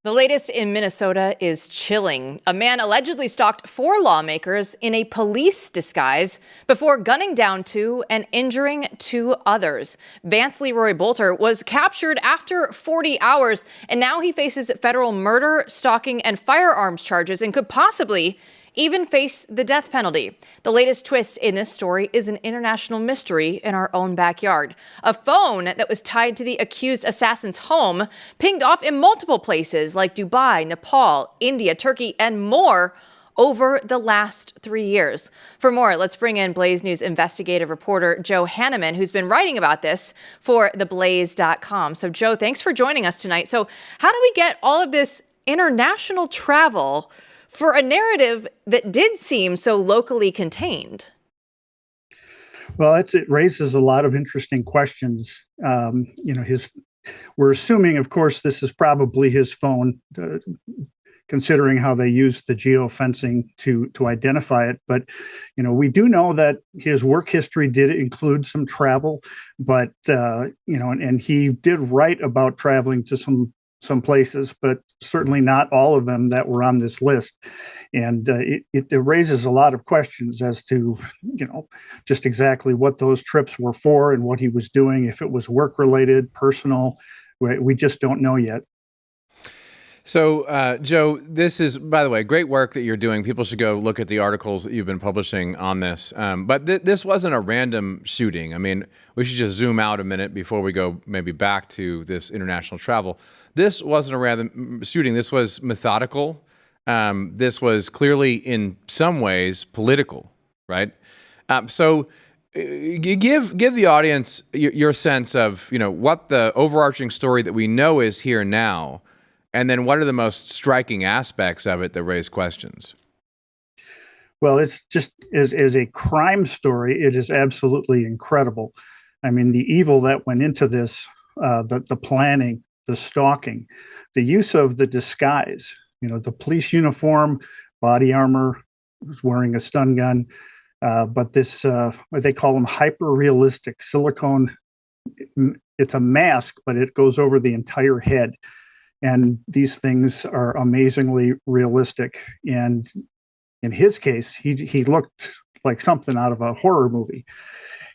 The latest in Minnesota is chilling. A man allegedly stalked 4 lawmakers in a police disguise before gunning down 2 and injuring 2 others. Vance Luther Boelter was captured after 40 hours, and now he faces federal murder, stalking, and firearms charges and could possibly even face the death penalty. The latest twist in this story is an international mystery in our own backyard. A phone that was tied to the accused assassin's home pinged off in multiple places like Dubai, Nepal, India, Turkey, and more over the last 3 years. For more, let's bring in Blaze News investigative reporter Joe Hanneman, who's been writing about this for theblaze.com. So, Joe, thanks for joining us tonight. So, how do we get all of this international travel for a narrative that did seem so locally contained? Well, it raises a lot of interesting questions. We're assuming, of course, this is probably his phone, considering how they use the geofencing to identify it. But, we do know that his work history did include some travel, but, and he did write about traveling to some places, but certainly not all of them that were on this list. And it raises a lot of questions as to, just exactly what those trips were for and what he was doing, if it was work related, personal. We just don't know yet. So, Joe, this is, by the way, great work that you're doing. People should go look at the articles that you've been publishing on this. But this wasn't a random shooting. I mean, we should just zoom out a minute before we go maybe back to this international travel. This wasn't a random shooting. This was methodical. This was clearly, in some ways, political, right? So give the audience your sense of, what the overarching story that we know is here now, and then what are the most striking aspects of it that raise questions? Well, it's just as a crime story, it is absolutely incredible. I mean, the evil that went into this, the planning, the stalking, the use of the disguise, the police uniform, body armor, was wearing a stun gun, but this, what they call them, hyper-realistic silicone. It's a mask, but it goes over the entire head. And these things are amazingly realistic. And in his case, he looked like something out of a horror movie.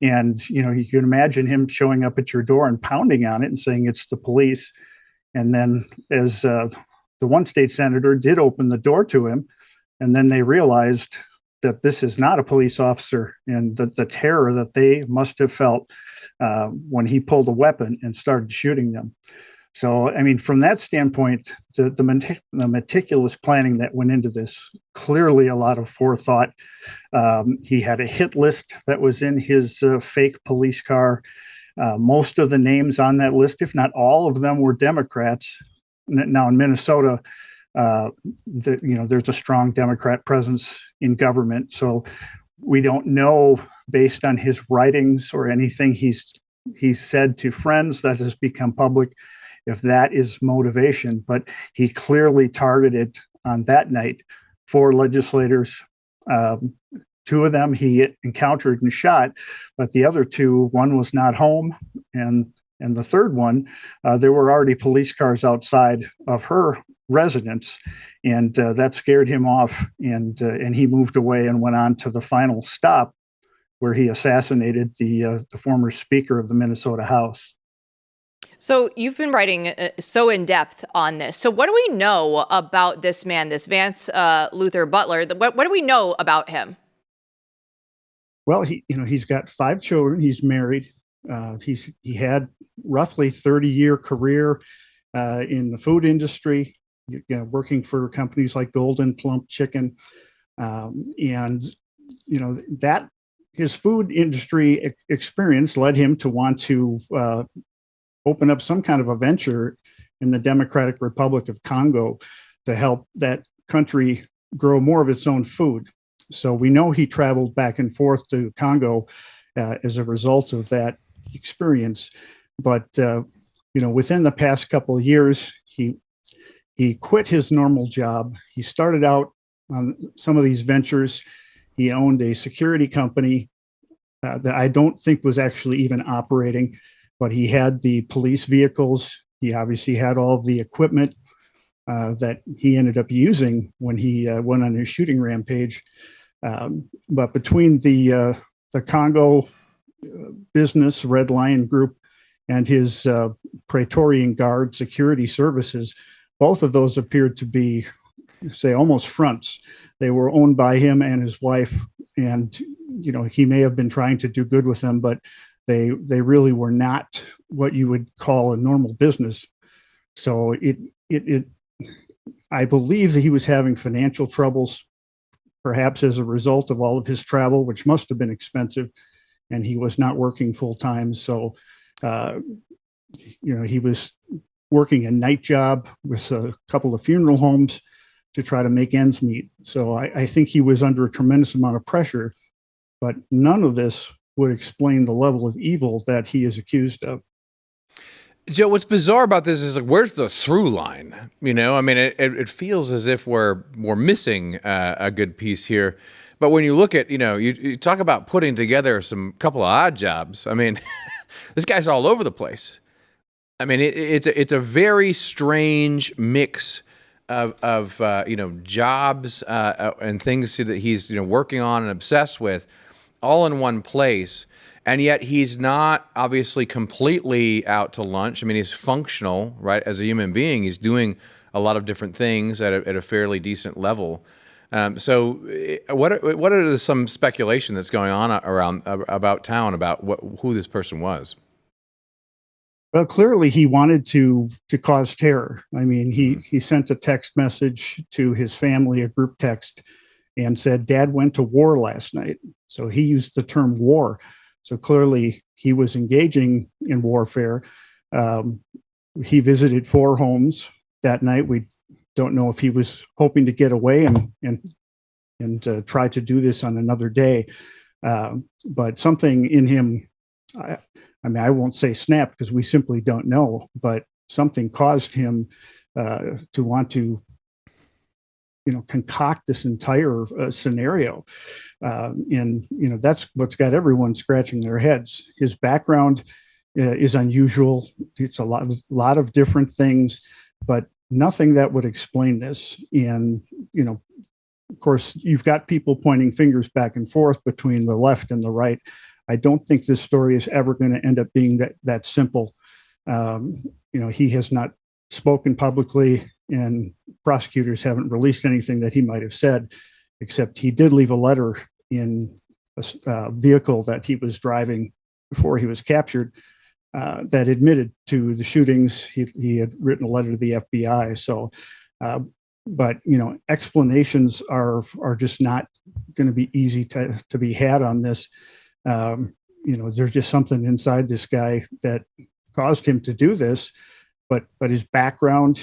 And, you can imagine him showing up at your door and pounding on it and saying it's the police. And then as the one state senator did open the door to him, and then they realized that this is not a police officer, and the terror that they must have felt when he pulled a weapon and started shooting them. So, I mean, from that standpoint, the meticulous planning that went into this, clearly a lot of forethought. He had a hit list that was in his fake police car. Most of the names on that list, if not all of them, were Democrats. Now in Minnesota, there's a strong Democrat presence in government. So we don't know, based on his writings or anything he's said to friends that has become public, if that is motivation. But he clearly targeted on that night 4 legislators. 2 of them he encountered and shot, but the other 2, one was not home, and the third one, there were already police cars outside of her residence, and that scared him off, and he moved away and went on to the final stop, where he assassinated the former Speaker of the Minnesota House. So you've been writing so in depth on this. So what do we know about this man, this Vance Luther Boelter? What do we know about him? Well, he's got 5 children. He's married. He had roughly 30-year career in the food industry, working for companies like Golden Plump Chicken, and that his food industry experience led him to want to open up some kind of a venture in the Democratic Republic of Congo to help that country grow more of its own food. So we know he traveled back and forth to Congo as a result of that experience. But within the past couple of years, he quit his normal job. He started out on some of these ventures. He owned a security company that I don't think was actually even operating, but he had the police vehicles. He obviously had all of the equipment. that he ended up using when he went on his shooting rampage. But between the Congo business, Red Lion Group, and his Praetorian Guard security services, both of those appeared to be, say, almost fronts. They were owned by him and his wife, and he may have been trying to do good with them, but they really were not what you would call a normal business. So I believe that he was having financial troubles, perhaps as a result of all of his travel, which must have been expensive, and he was not working full time. So, he was working a night job with a couple of funeral homes to try to make ends meet. So I think he was under a tremendous amount of pressure, but none of this would explain the level of evil that he is accused of. Joe, what's bizarre about this is, like, where's the through line? I mean, it feels as if we're missing a good piece here. But when you look at, you talk about putting together some couple of odd jobs. I mean, this guy's all over the place. I mean, it's a very strange mix of jobs and things that he's working on and obsessed with, all in one place. And yet he's not obviously completely out to lunch. I mean, he's functional, right? As a human being, he's doing a lot of different things at a fairly decent level. So what are some speculation that's going on about town about who this person was? Well, clearly he wanted to cause terror. I mean, he sent a text message to his family, a group text, and said, "Dad went to war last night." So he used the term war. So clearly he was engaging in warfare. He visited 4 homes that night. We don't know if he was hoping to get away and try to do this on another day. But something in him, I mean, I won't say snap because we simply don't know, but something caused him to want to, concoct this entire scenario. And, that's what's got everyone scratching their heads. His background is unusual. It's a lot of different things, but nothing that would explain this. And, of course, you've got people pointing fingers back and forth between the left and the right. I don't think this story is ever going to end up being that simple. He has not spoken publicly, and prosecutors haven't released anything that he might have said, except he did leave a letter in a vehicle that he was driving before he was captured that admitted to the shootings. He had written a letter to the FBI. So, but explanations are just not going to be easy to be had on this. There's just something inside this guy that caused him to do this. But his background,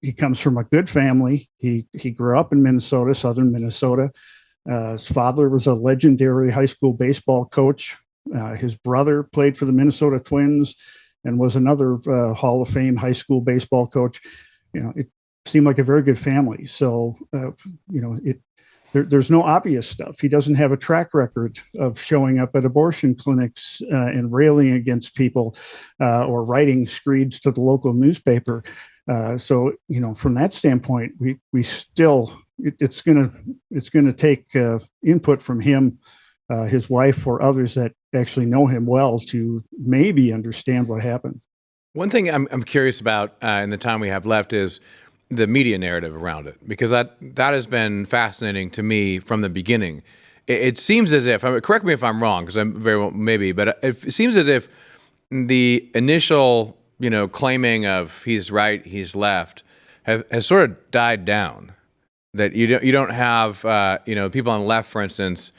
he comes from a good family. He grew up in Minnesota, southern Minnesota. His father was a legendary high school baseball coach. His brother played for the Minnesota Twins and was another Hall of Fame high school baseball coach. It seemed like a very good family. So, there's no obvious stuff. He doesn't have a track record of showing up at abortion clinics and railing against people or writing screeds to the local newspaper. So, from that standpoint, we still it's gonna take input from him, his wife, or others that actually know him well to maybe understand what happened. One thing I'm curious about in the time we have left is the media narrative around it, because that has been fascinating to me from the beginning. It seems as if, correct me if I'm wrong, because I'm very well maybe, but it seems as if the initial, claiming of he's right, he's left, has sort of died down. That you don't have people on the left, for instance,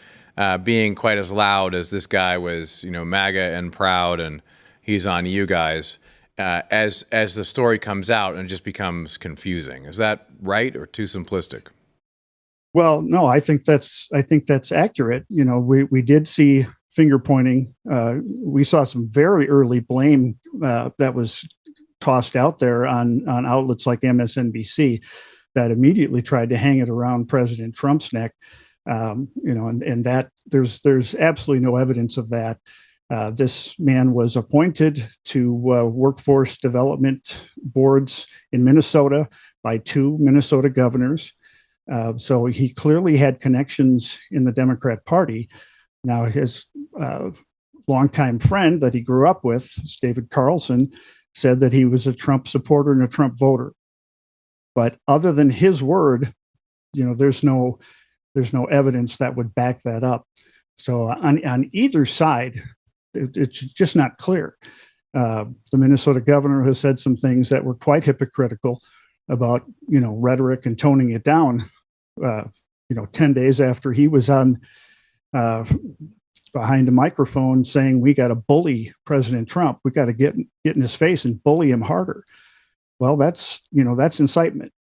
being quite as loud as this guy was, MAGA and proud, and he's on you guys. As the story comes out and it just becomes confusing. Is that right or too simplistic? Well, no, I think that's accurate. We did see finger pointing. We saw some very early blame that was tossed out there on outlets like MSNBC that immediately tried to hang it around President Trump's neck. And that there's absolutely no evidence of that. This man was appointed to workforce development boards in Minnesota by 2 Minnesota governors. So he clearly had connections in the Democrat Party. Now, his longtime friend that he grew up with, David Carlson, said that he was a Trump supporter and a Trump voter. But other than his word, there's no evidence that would back that up. So on either side, it's just not clear. The Minnesota governor has said some things that were quite hypocritical about, rhetoric and toning it down. 10 days after he was on behind a microphone saying, we got to bully President Trump. We got to get in his face and bully him harder. Well, that's incitement.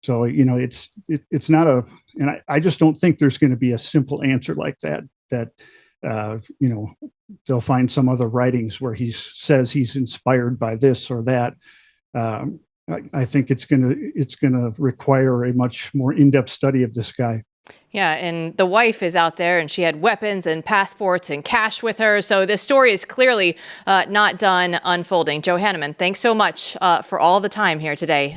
So, it's not and I just don't think there's going to be a simple answer like that, they'll find some other writings where he says he's inspired by this or that. I think it's going to require a much more in-depth study of this guy. Yeah, and the wife is out there, and she had weapons and passports and cash with her. So this story is clearly not done unfolding. Joe Hanneman, thanks so much for all the time here today.